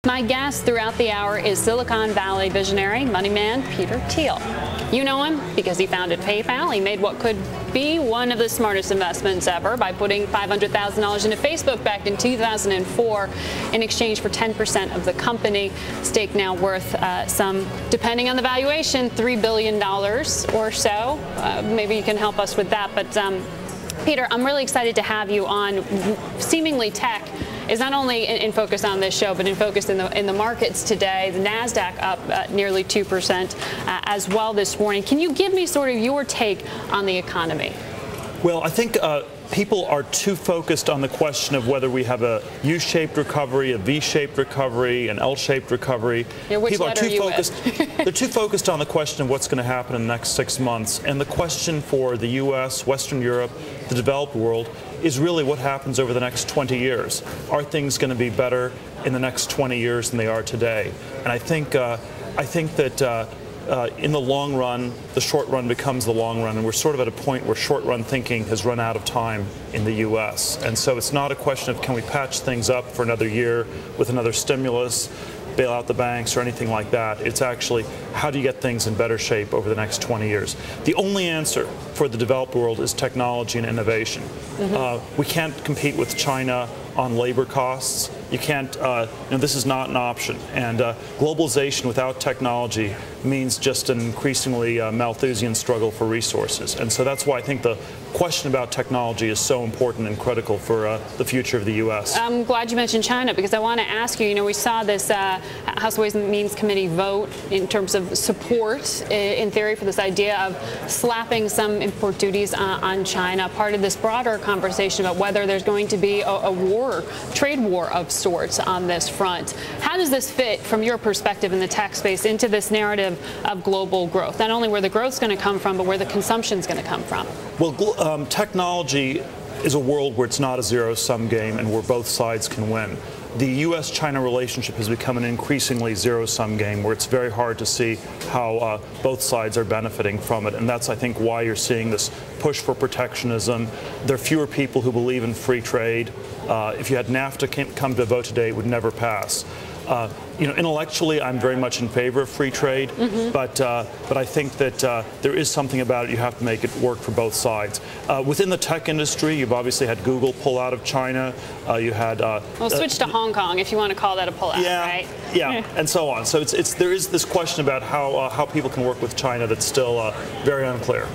My guest throughout the hour is Silicon Valley visionary, money man, Peter Thiel. You know him because he founded PayPal. He made what could be one of the smartest investments ever by putting $500,000 into Facebook back in 2004 in exchange for 10% of the company. Stake now worth some, depending on the valuation, $3 billion or so. Maybe you can help us with that. But Peter, I'm really excited to have you on. Seemingly tech is not only in focus on this show, but in focus in the markets today. The NASDAQ up nearly 2% as well this morning. Can you give me sort of your take on the economy? Well, I think people are too focused on the question of whether we have a U-shaped recovery, a V-shaped recovery, an L-shaped recovery. Yeah, which people are too focused. They're too focused on the question of what's going to happen in the next 6 months. And the question for the U.S., Western Europe, the developed world is really what happens over the next 20 years. Are things going to be better in the next 20 years than they are today? And I think that in the long run, the short run becomes the long run, and we're sort of at a point where short-run thinking has run out of time in the U.S. And so it's not a question of can we patch things up for another year with another stimulus, bail out the banks or anything like that. It's actually how do you get things in better shape over the next 20 years. The only answer for the developed world is technology and innovation. We can't compete with China on labor costs. You can't, this is not an option. And globalization without technology means just an increasingly Malthusian struggle for resources. And so that's why I think the question about technology is so important and critical for the future of the U.S. I'm glad you mentioned China, because I want to ask you, we saw this House Ways and Means Committee vote in terms of support, in theory, for this idea of slapping some import duties on China, part of this broader conversation about whether there's going to be a war, trade war of sorts on this front. How does this fit, from your perspective in the tech space, into this narrative of global growth? Not only where the growth's going to come from, but where the consumption's going to come from. Well, technology is a world where it's not a zero-sum game and where both sides can win. The U.S.-China relationship has become an increasingly zero-sum game where it's very hard to see how both sides are benefiting from it. And that's, I think, why you're seeing this push for protectionism. There are fewer people who believe in free trade. If you had NAFTA come to a vote today, it would never pass. Intellectually, I'm very much in favor of free trade, but I think that there is something about it. You have to make it work for both sides. Within the tech industry, you've obviously had Google pull out of China. You had well, switch to Hong Kong, if you want to call that a pullout, right? Yeah, and so on. So there is this question about how people can work with China that's still very unclear.